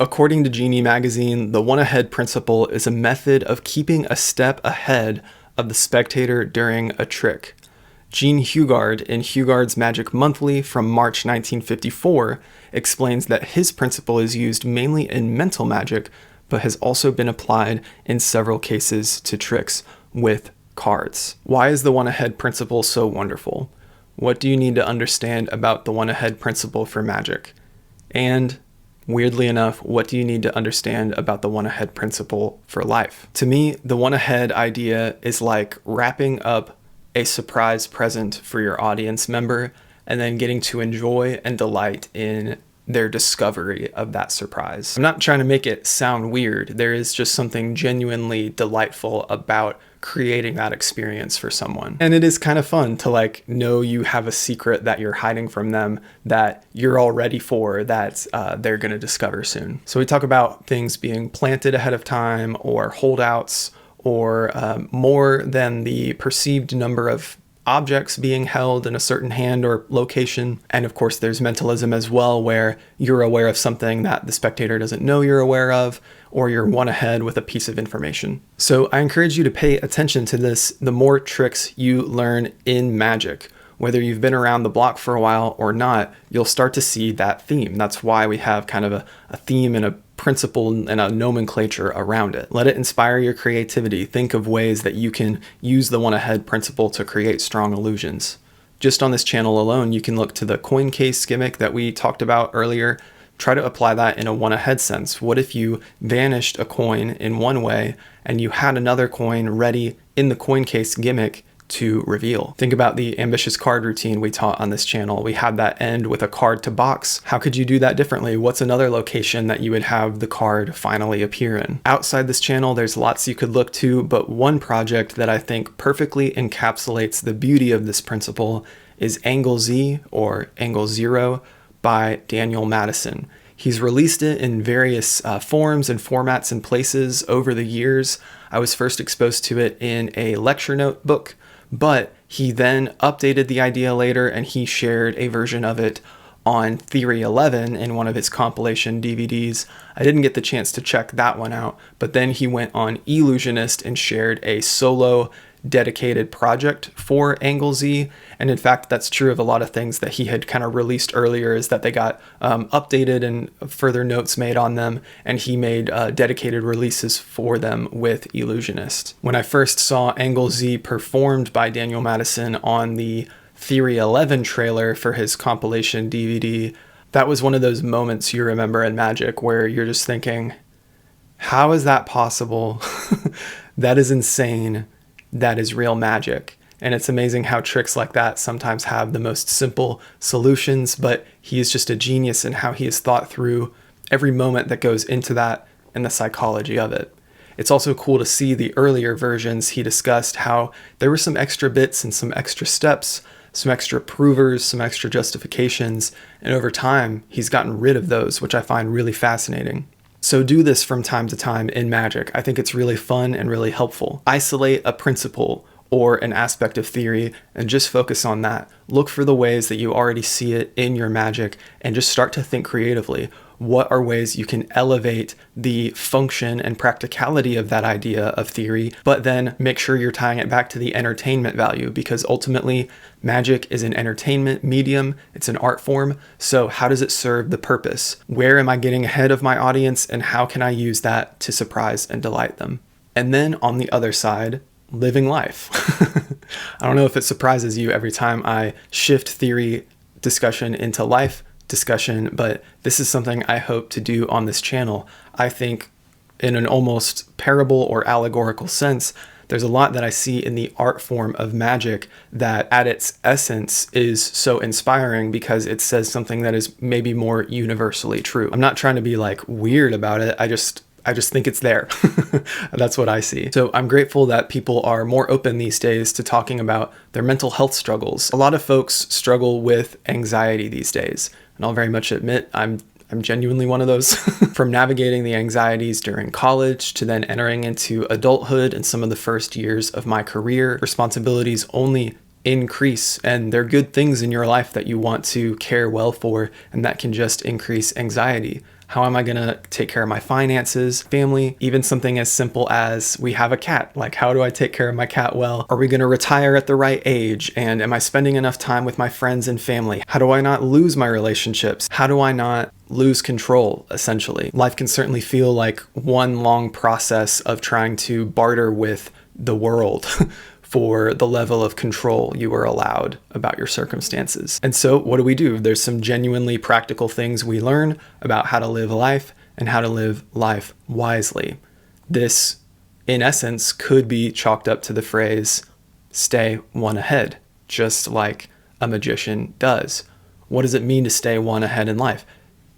According to Genii Magazine, the one-ahead principle is a method of keeping a step ahead of the spectator during a trick. Gene Hugard, in Hugard's Magic Monthly from March 1954, explains that his principle is used mainly in mental magic, but has also been applied in several cases to tricks with cards. Why is the one-ahead principle so wonderful? What do you need to understand about the one-ahead principle for magic? And weirdly enough, what do you need to understand about the one-ahead principle for life? To me, the one-ahead idea is like wrapping up a surprise present for your audience member and then getting to enjoy and delight in their discovery of that surprise. I'm not trying to make it sound weird. There is just something genuinely delightful about creating that experience for someone. And it is kind of fun to know you have a secret that you're hiding from them that you're all ready for, that they're going to discover soon. So we talk about things being planted ahead of time, or holdouts, or more than the perceived number of objects being held in a certain hand or location. And of course, there's mentalism as well, where you're aware of something that the spectator doesn't know you're aware of, or you're one ahead with a piece of information. So I encourage you to pay attention to this. The more tricks you learn in magic, whether you've been around the block for a while or not, you'll start to see that theme. That's why we have kind of a theme and a principle and a nomenclature around it. Let it inspire your creativity. Think of ways that you can use the one-ahead principle to create strong illusions. Just on this channel alone, you can look to the coin case gimmick that we talked about earlier. Try to apply that in a one-ahead sense. What if you vanished a coin in one way and you had another coin ready in the coin case gimmick to reveal? Think about the ambitious card routine we taught on this channel. We had that end with a card to box. How could you do that differently? What's another location that you would have the card finally appear in? Outside this channel, there's lots you could look to, but one project that I think perfectly encapsulates the beauty of this principle is Angle Z, or Angle Zero, by Daniel Madison. He's released it in various forms and formats and places over the years. I was first exposed to it in a lecture note book, but he then updated the idea later and he shared a version of it on Theory 11 in one of his compilation DVDs. I didn't get the chance to check that one out, but then he went on Illusionist and shared a solo dedicated project for Angle Z. And in fact, that's true of a lot of things that he had kind of released earlier, is that they got updated and further notes made on them, and he made dedicated releases for them with Illusionist. When I first saw Angle Z performed by Daniel Madison on the Theory 11 trailer for his compilation DVD, that was one of those moments you remember in magic where you're just thinking, how is that possible? That is insane. That is real magic. And it's amazing how tricks like that sometimes have the most simple solutions, but he is just a genius in how he has thought through every moment that goes into that and the psychology of it. It's also cool to see the earlier versions. He discussed how there were some extra bits and some extra steps, some extra provers, some extra justifications, and over time he's gotten rid of those, which I find really fascinating. So do this from time to time in magic. I think it's really fun and really helpful. Isolate a principle or an aspect of theory and just focus on that. Look for the ways that you already see it in your magic and just start to think creatively. What are ways you can elevate the function and practicality of that idea of theory, but then make sure you're tying it back to the entertainment value, because ultimately magic is an entertainment medium. It's an art form. So how does it serve the purpose? Where am I getting ahead of my audience, and how can I use that to surprise and delight them? And then on the other side, living life. I don't know if it surprises you every time I shift theory discussion into life discussion, but this is something I hope to do on this channel. I think in an almost parable or allegorical sense, there's a lot that I see in the art form of magic that at its essence is so inspiring because it says something that is maybe more universally true. I'm not trying to be weird about it. I just think it's there. That's what I see. So I'm grateful that people are more open these days to talking about their mental health struggles. A lot of folks struggle with anxiety these days, and I'll very much admit I'm genuinely one of those. From navigating the anxieties during college to then entering into adulthood and some of the first years of my career, responsibilities only increase, and they're good things in your life that you want to care well for, and that can just increase anxiety. How am I gonna take care of my finances, family, even something as simple as we have a cat. Like, how do I take care of my cat well? Are we gonna retire at the right age? And am I spending enough time with my friends and family? How do I not lose my relationships? How do I not lose control, essentially? Life can certainly feel like one long process of trying to barter with the world for the level of control you are allowed about your circumstances. And so what do? There's some genuinely practical things we learn about how to live life and how to live life wisely. This, in essence, could be chalked up to the phrase, stay one ahead, just like a magician does. What does it mean to stay one ahead in life?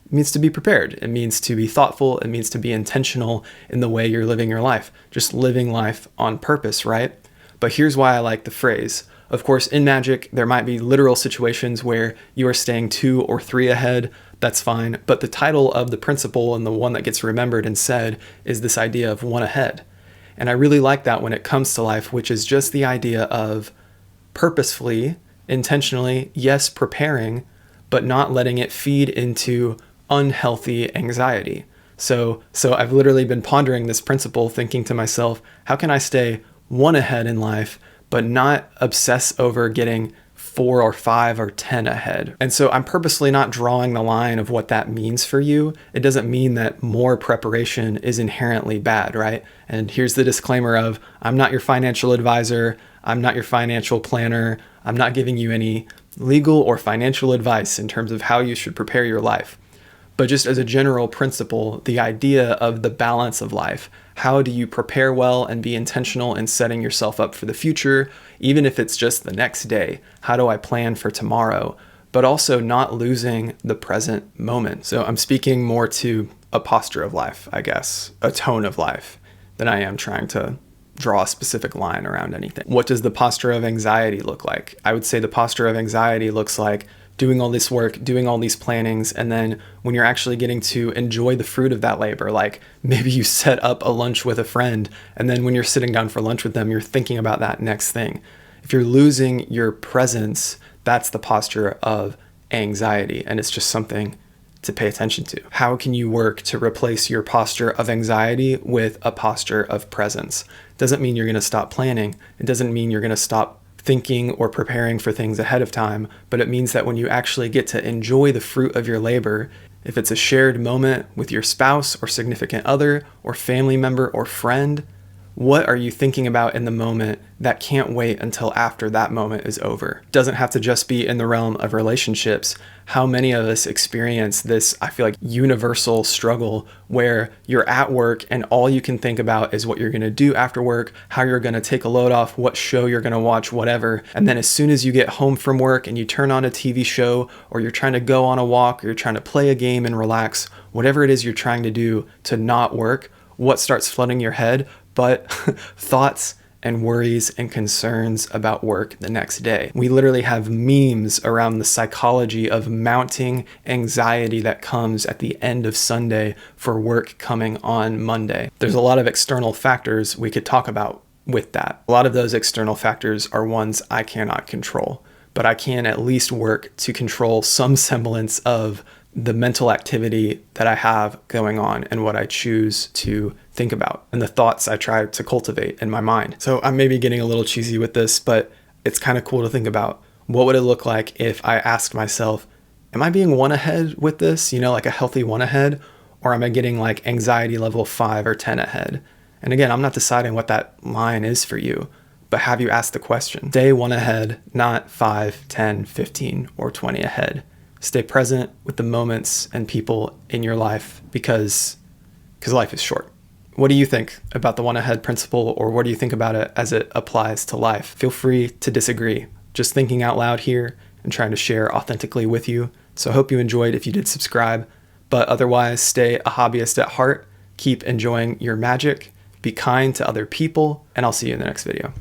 It means to be prepared. It means to be thoughtful. It means to be intentional in the way you're living your life. Just living life on purpose, right? But here's why I like the phrase. Of course, in magic, there might be literal situations where you are staying 2 or 3 ahead. That's fine. But the title of the principle and the one that gets remembered and said is this idea of one ahead. And I really like that when it comes to life, which is just the idea of purposefully, intentionally, yes, preparing, but not letting it feed into unhealthy anxiety. So I've literally been pondering this principle, thinking to myself, how can I stay one ahead in life, but not obsess over getting 4 or 5 or 10 ahead? And so I'm purposely not drawing the line of what that means for you. It doesn't mean that more preparation is inherently bad, right? And here's the disclaimer of, I'm not your financial advisor. I'm not your financial planner. I'm not giving you any legal or financial advice in terms of how you should prepare your life. But just as a general principle, the idea of the balance of life. How do you prepare well and be intentional in setting yourself up for the future, even if it's just the next day? How do I plan for tomorrow? But also not losing the present moment. So I'm speaking more to a posture of life, I guess, a tone of life, than I am trying to draw a specific line around anything. What does the posture of anxiety look like? I would say the posture of anxiety looks like doing all this work, doing all these plannings, and then when you're actually getting to enjoy the fruit of that labor, like maybe you set up a lunch with a friend, and then when you're sitting down for lunch with them, you're thinking about that next thing. If you're losing your presence, that's the posture of anxiety, and it's just something to pay attention to. How can you work to replace your posture of anxiety with a posture of presence? It doesn't mean you're going to stop planning. It doesn't mean you're going to stop thinking or preparing for things ahead of time, but it means that when you actually get to enjoy the fruit of your labor, if it's a shared moment with your spouse or significant other or family member or friend, what are you thinking about in the moment that can't wait until after that moment is over? It doesn't have to just be in the realm of relationships. How many of us experience this, I feel like, universal struggle where you're at work and all you can think about is what you're going to do after work, how you're going to take a load off, what show you're going to watch, whatever. And then as soon as you get home from work and you turn on a TV show, or you're trying to go on a walk, or you're trying to play a game and relax, whatever it is you're trying to do to not work, what starts flooding your head but thoughts and worries and concerns about work the next day. We literally have memes around the psychology of mounting anxiety that comes at the end of Sunday for work coming on Monday. There's a lot of external factors we could talk about with that. A lot of those external factors are ones I cannot control, but I can at least work to control some semblance of the mental activity that I have going on and what I choose to think about and the thoughts I try to cultivate in my mind. So I'm maybe getting a little cheesy with this, but it's kind of cool to think about. What would it look like if I asked myself, am I being one ahead with this? Like a healthy one ahead, or am I getting like anxiety level 5 or 10 ahead? And again, I'm not deciding what that line is for you, but have you asked the question? Stay one ahead, not 5, 10, 15, or 20 ahead. Stay present with the moments and people in your life because life is short. What do you think about the one ahead principle, or what do you think about it as it applies to life? Feel free to disagree. Just thinking out loud here and trying to share authentically with you. So I hope you enjoyed if you did subscribe, but otherwise stay a hobbyist at heart. Keep enjoying your magic. Be kind to other people, and I'll see you in the next video.